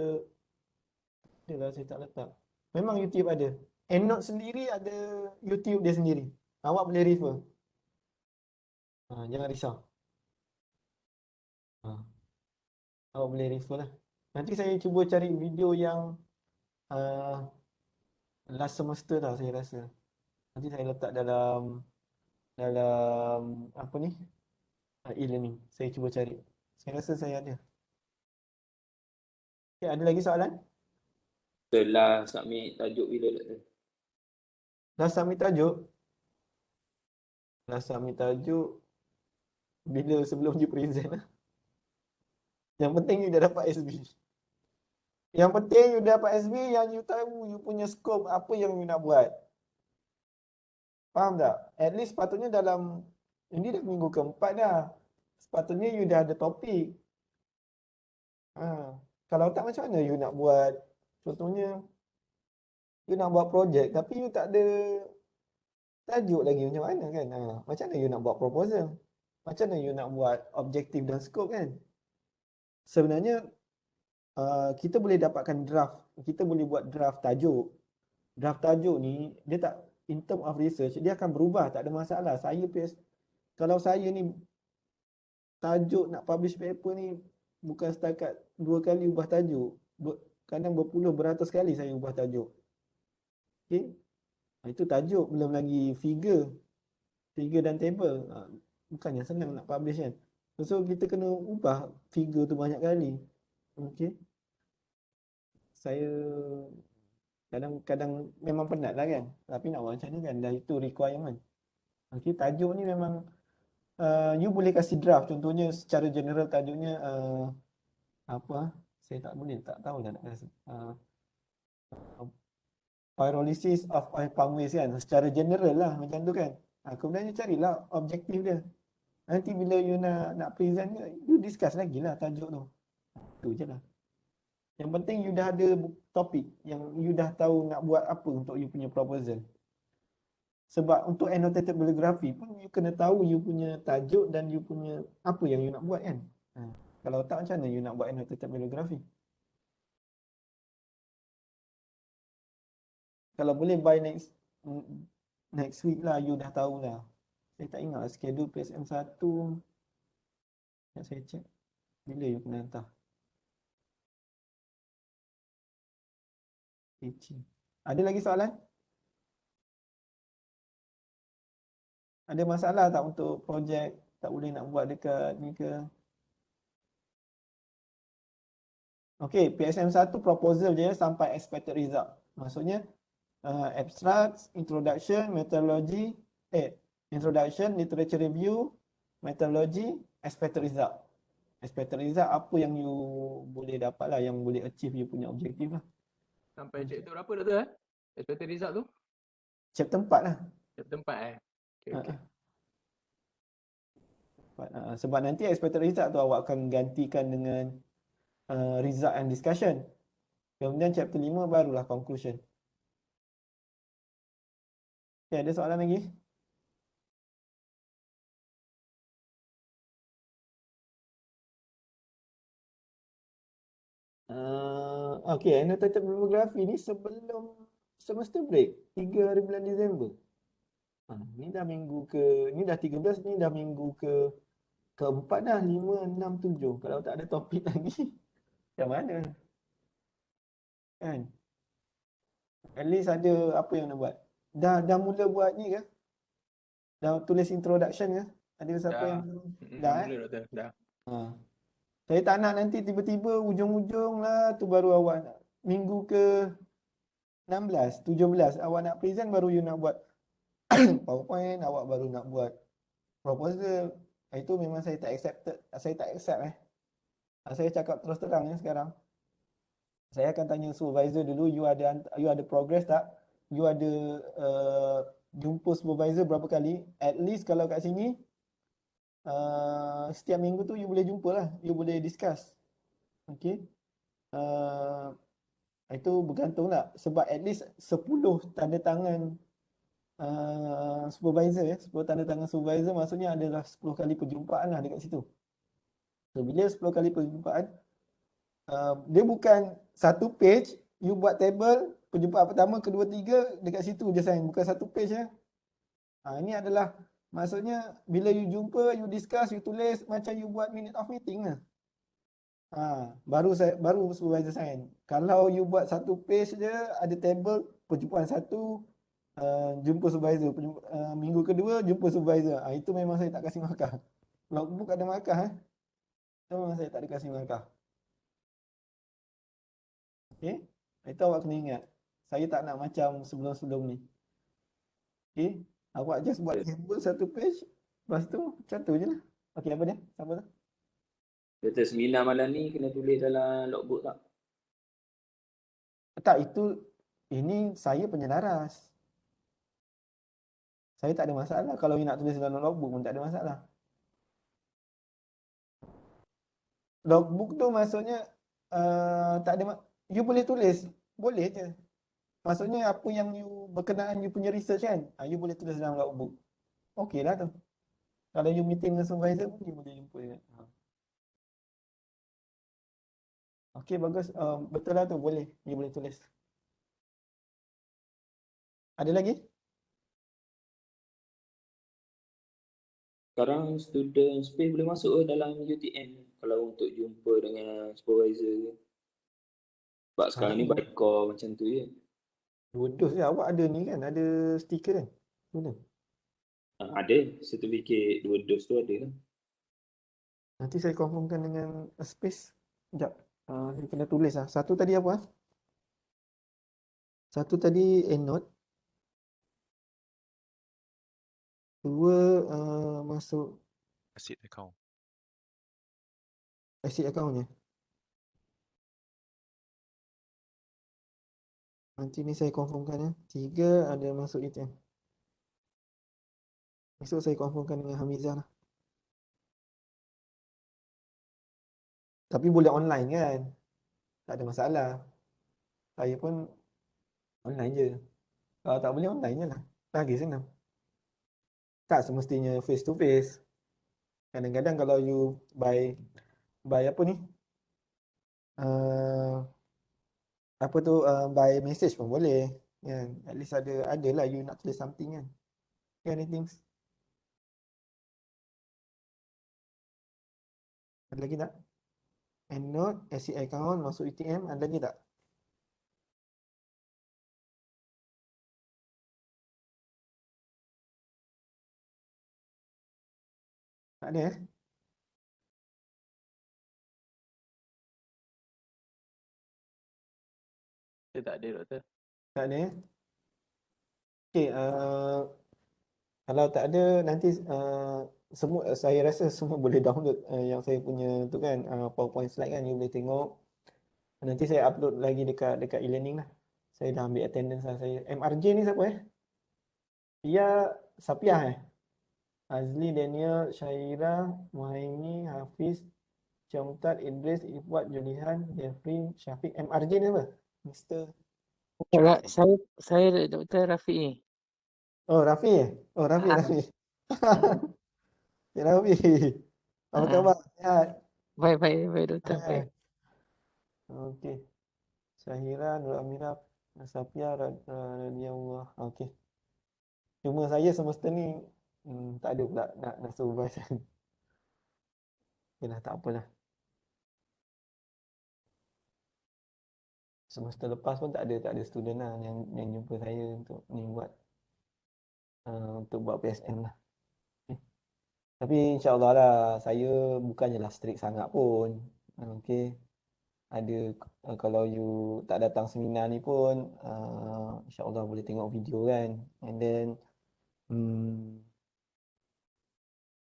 adalah saya tak letak. Memang YouTube ada. EndNote sendiri ada YouTube dia sendiri. Awak boleh refer. Jangan risau. Ha, awak boleh refer lah. Nanti saya cuba cari video yang uh, last semester lah saya rasa. Nanti saya letak dalam apa ni? E-learning. Saya cuba cari. Saya rasa saya ada. Okay, ada lagi soalan? Setelah submit tajuk bila doktor? Dah submit tajuk? Dah submit tajuk bila sebelum you present lah. Yang penting you dah dapat SB. Yang penting you dapat SB, yang you tahu you punya scope apa yang you nak buat. Faham tak? At least sepatutnya dalam, ini dah minggu keempat dah. Sepatutnya you dah ada topik. Kalau tak, macam mana you nak buat? Contohnya, you nak buat projek tapi you tak ada tajuk lagi, macam mana kan? Macam mana you nak buat proposal? Macam mana you nak buat objektif dan scope kan? Sebenarnya, kita boleh dapatkan draft. Kita boleh buat draft tajuk. Draft tajuk ni, dia tak, in term of research, dia akan berubah, tak ada masalah. Kalau saya ni, tajuk nak publish paper ni, bukan setakat 2 kali ubah tajuk. Kadang berpuluh, beratus kali saya ubah tajuk. Okay? Itu tajuk, belum lagi figure dan table. Bukannya senang nak publish kan. So, kita kena ubah figure tu banyak kali. Okay? Saya kadang-kadang memang penat lah kan. Tapi nak buat macam ni kan, dah itu requirement. Okay, tajuk ni memang you boleh kasih draft. Contohnya secara general tajuknya apa? Saya tak boleh, tak tahu dah nak kasi. Pyrolysis of oil palm waste kan. Secara general lah macam tu kan. Kemudian you carilah objektif dia. Nanti bila you nak present, you discuss lagi lah tajuk tu. Itu je lah. Yang penting you dah ada topik, yang you dah tahu nak buat apa untuk you punya proposal. Sebab untuk annotated bibliography pun you kena tahu you punya tajuk dan you punya apa yang you nak buat kan. Kalau tak, macam mana you nak buat annotated bibliography? Kalau boleh by next week lah you dah tahu lah. Saya tak ingat schedule PSM 1. Nak saya check. Bila you kena hantar? Teaching. Ada lagi soalan? Ada masalah tak untuk projek? Tak boleh nak buat dekat ni ke? Okay, PSM 1 proposal je sampai expected result. Maksudnya abstract, introduction, methodology, introduction, literature review, methodology, expected result. Expected result apa yang you boleh dapat lah, yang boleh achieve you punya objektif lah. Sampai chapter berapa doktor expected result tu? Chapter 4 lah. Chapter 4 Okay. Sebab nanti expected result tu awak akan gantikan dengan result and discussion. Kemudian chapter 5 barulah conclusion. Okay, ada soalan lagi? Okay, annotated bibliography ni sebelum semester break, 3 hari bulan Disember. Ni dah minggu ni dah 13, ni dah minggu keempat dah, 5, 6, 7. Kalau tak ada topik lagi, macam mana? Kan? At least ada apa yang nak buat. Dah mula buat ni ke? Dah tulis introduction ke? Ada siapa yang dah Boleh doktor, dah. Saya tak nak nanti tiba-tiba ujung-ujung lah tu baru awak nak. Minggu ke 16, 17 awak nak present, baru you nak buat PowerPoint, awak baru nak buat proposal. Itu memang saya tak accept. Saya cakap terus terang sekarang. Saya akan tanya supervisor dulu, you ada progress tak? You ada jumpa supervisor berapa kali. At least kalau kat sini setiap minggu tu you boleh jumpa lah. You boleh discuss. Okay. Itu bergantung lah. Sebab at least 10 tanda tangan supervisor 10 tanda tangan supervisor maksudnya adalah 10 kali perjumpaan lah dekat situ. So, bila 10 kali perjumpaan, dia bukan satu page, you buat table, perjumpaan pertama, kedua, tiga, dekat situ je sign. Bukan satu page ya. Ini adalah, maksudnya bila you jumpa, you discuss, you tulis, macam you buat minute of meeting lah. Baru supervisor sign. Kalau you buat satu page je, ada table, perjumpaan satu, jumpa supervisor. Minggu kedua, jumpa supervisor. Itu memang saya tak kasih markah. Logbook ada markah. Itu memang saya tak ada kasih markah. Okay. Itu awak kena ingat. Saya tak nak macam sebelum-sebelum ni. Okay. Awak just buat table satu page. Lepas tu, macam tu je lah. Okay, apa dia? Siapa tu? Kata seminar malam ni kena tulis dalam logbook tak? Tak, ini saya penyelaras. Saya tak ada masalah. Kalau you nak tulis dalam logbook pun tak ada masalah. Logbook tu maksudnya tak ada, you boleh tulis. Boleh je. Maksudnya apa yang you berkenaan you punya research kan, you boleh tulis dalam logbook. Okey lah tu. Kalau you meeting dengan supervisor pun you boleh jumpa dia. Okey, bagus. Betul lah tu, boleh. You boleh tulis. Ada lagi? Sekarang student space boleh masuk ke dalam UTM kalau untuk jumpa dengan supervisor ke? Sebab sekarang ni by call macam tu je. Dua dos je. Awak ada ni kan? Ada stiker kan? Mana? Ada, sertifikat 2 dos tu ada lah. Nanti saya confirmkan dengan space. Sekejap. Saya kena tulis lah. Satu tadi apa? Satu tadi EndNote. Dua masuk Asset account. asset account-nya. Nanti ni saya confirmkan ya. 3 ada masuk ATM. Besok saya confirmkan dengan Hamizah lah. Tapi boleh online kan? Tak ada masalah. Saya pun online je. Kalau tak boleh online je lah. Lagi senang. Tak semestinya face to face. Kadang-kadang kalau you by apa ni? Apa tu by message pun boleh. Kan? At least ada lah you nak tulis something kan. Anything? Ada lagi tak? EndNote, asset account, masuk ATM, ada lagi tak? Tak ada eh? Saya tak ada doktor. Tak ada eh? Okay, kalau tak ada nanti semua saya rasa semua boleh download yang saya punya tu kan PowerPoint slide kan, you boleh tengok. Nanti saya upload lagi dekat e-learning lah. Saya dah ambil attendance lah saya. MRJ ni siapa eh? Dia Sapiah eh? Azli, Daniel, Syaira, Muhaimi, Hafiz, Syamtat, Idris, Ifwat, Julihan, Jeffrey, Syafiq. MRJ ni apa? Mr. Saya Dr. Rafi. Oh, Rafi eh? Oh, Rafi. Cik Rafi. Apa khabar? Sihat? Baik doktor, baik. Okey. Syahira, Nur Amirah, Safia, Radiallah. Okey. Cuma saya semester ni tak ada pula nak supervise. Okey lah, tak apalah. Semester lepas pun tak ada student lah yang jumpa saya untuk ni buat PSM lah. Okay. Tapi insyaAllah lah, saya bukannya lah strict sangat pun. Okey. Ada kalau you tak datang seminar ni pun insyaAllah boleh tengok video kan. And then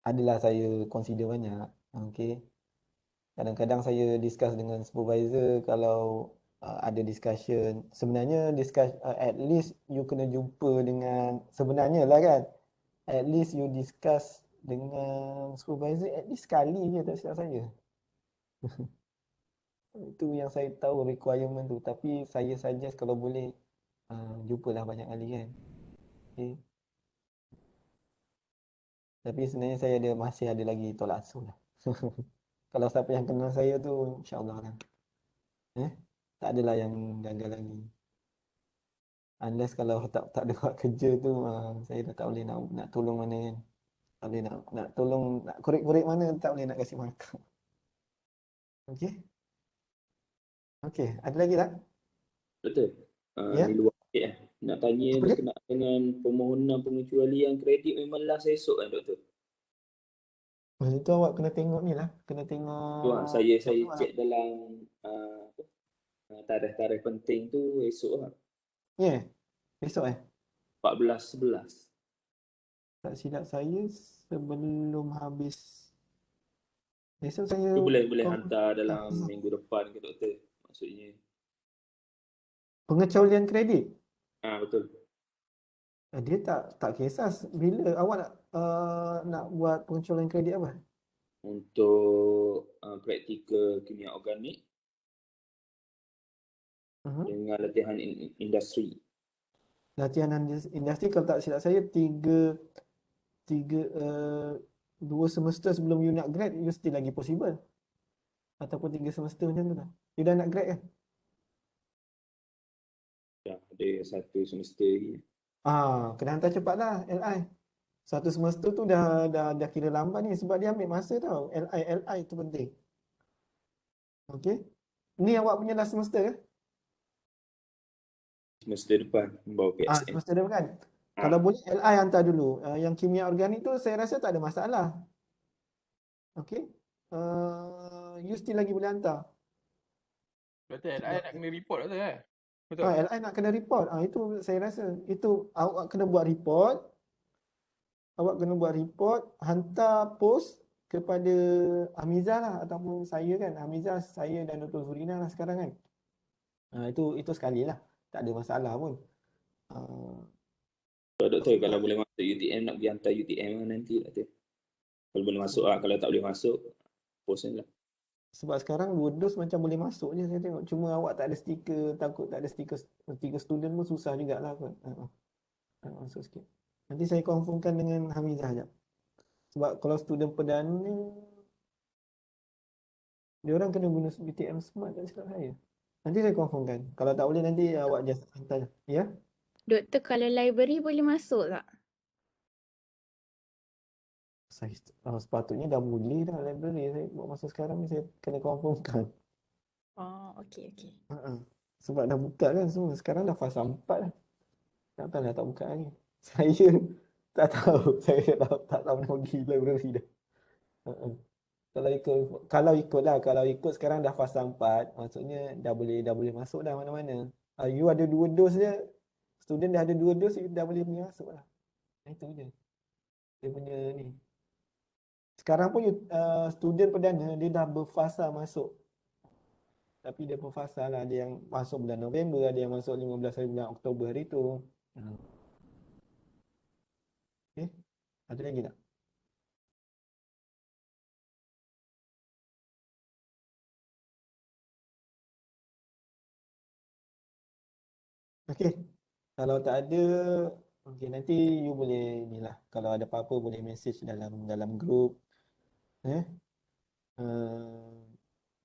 adalah saya consider banyak. Okay. Kadang-kadang saya discuss dengan supervisor kalau ada discussion. Sebenarnya at least you kena jumpa dengan, sebenarnya lah kan, at least you discuss dengan supervisor at least sekali je, tak silap saya. Itu yang saya tahu requirement tu. Tapi saya suggest kalau boleh jumpalah banyak kali kan. Okay. Tapi sebenarnya saya masih ada lagi tolak ansur lah. Kalau siapa yang kenal saya tu, insyaAllah lah. Tak adalah yang gagal lagi. Unless kalau tak ada buat kerja tu, saya dah tak boleh nak tolong mana kan. Tak boleh nak tolong, nak korek-korek mana, tak boleh nak kasih markah. Okey. Okey, ada lagi tak? Betul. Ya. Ni luar sikit Nak tanya Apa dia? berkenaan dengan permohonan pengecualian kredit memang last esok kan doktor? Masa tu awak kena tengok ni lah. Kena tengok. Tu saya jadual lah. cek dalam tarikh-tarikh penting tu esok lah. Ya. Besok 14-11. Tak silap saya sebelum habis. Besok saya Tu boleh confirm. hantar dalam minggu depan ke doktor? Maksudnya. Pengecualian kredit. Betul. Dia tak kisah bila awak nak buat pengecualian kredit apa? Untuk praktikal kimia organik dengan latihan industri. Latihan industri kalau tak silap saya dua semester sebelum you nak grad, you still lagi possible. Ataupun 3 semester macam tu lah. You dah nak grad kan? Dah ada 1 semester lagi. Kena hantar cepat lah LI. 1 semester tu dah kira lambat ni sebab dia ambil masa tau. LI tu penting. Okey. Ni awak punya last semester ke? Semester depan membawa PSM. Semester depan kan? Kalau boleh LI hantar dulu. Yang kimia organik tu saya rasa tak ada masalah. Okey. You still lagi boleh hantar. Berarti LI nak kena report doktor kan? Betul. LI nak kena report. Itu saya rasa. Itu awak kena buat report. Awak kena buat report, hantar post kepada Hamizah lah ataupun saya kan. Hamizah, saya dan Dr. Zurina lah sekarang kan. Itu sekali lah. Tak ada masalah pun. Doktor, kalau boleh masuk UTM nak pergi hantar UTM lah nanti doktor. Kalau boleh masuk lah. Kalau tak boleh masuk, post lah. Sebab sekarang 2 dos macam boleh masuk je saya tengok. Cuma awak tak ada stiker, takut tak ada stiker student pun susah jugalah kot. Masuk sikit. Nanti saya confirmkan dengan Hamizah sekejap. Sebab kalau student perdana ni, dia orang kena guna UTM Smart tak silap saya. Nanti saya confirmkan. Kalau tak boleh nanti awak just hantar. Ya? Doktor, kalau library boleh masuk tak? Sepatutnya dah boleh dah library. Saya buat masa sekarang ni saya kena confirmkan. Okey. Sebab dah buka kan semua. Sekarang dah fasa 4 dah. Tak tahu dah tak buka lagi. Saya tak tahu. Saya tak tahu nak pergi library dah. Kalau ikut sekarang dah fasa 4, maksudnya dah boleh masuk dah mana-mana. You ada 2 dos je. Student dah ada 2 dos, you dah boleh pergi masuk lah. Itu je. Dia punya ni. Sekarang pun student perdana dia dah berfasa masuk. Tapi dia berfasa lah. Ada yang masuk bulan November, ada yang masuk 15 hari bulan Oktober hari tu. Okay. Ada lagi tak? Okey. Kalau tak ada, okey nanti you boleh ni lah. Kalau ada apa-apa boleh message dalam group.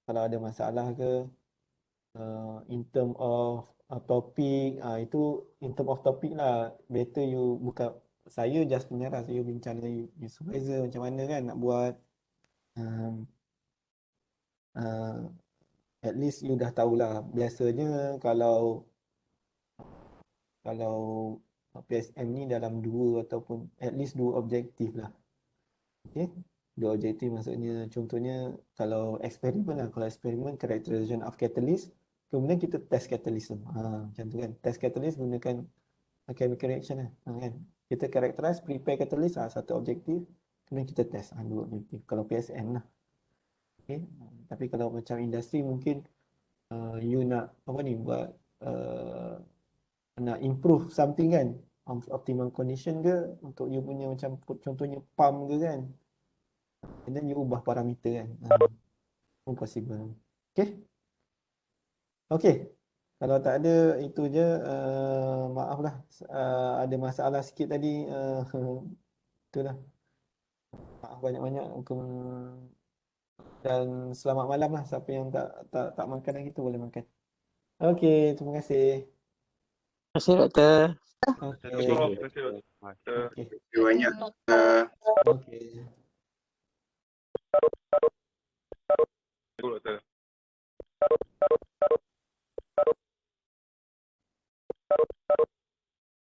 Kalau ada masalah ke in term of topik, itu in term of topik lah. Better you buka, saya just penyaras, you bincang dengan you supervisor macam mana kan nak buat. At least you dah tahulah. Biasanya kalau PSM ni dalam 2 ataupun at least 2 objektif lah. Okay. 2 objektif maksudnya contohnya kalau eksperimen lah. Kalau eksperimen characterization of catalyst, kemudian kita test catalyst tu. Macam tu kan. Test catalyst gunakan chemical reaction lah. Kan. Kita characterize, prepare catalyst satu objektif. Kemudian kita test 2 objektif. Kalau PSM lah. Okay. Tapi kalau macam industri mungkin you nak apa ni buat nak improve something kan, optimal condition ke untuk you punya macam contohnya pump ke kan, and then you ubah parameter kan, pun possible. Okay, kalau tak ada itu je, maaf lah, ada masalah sikit tadi, itulah, maaf banyak-banyak, dan selamat malam lah siapa yang tak makan lagi tu boleh makan. Okay, terima kasih. Terima kasih doktor. Okay. Terima kasih, Doktor. Okay. Terima kasih banyak. Okay.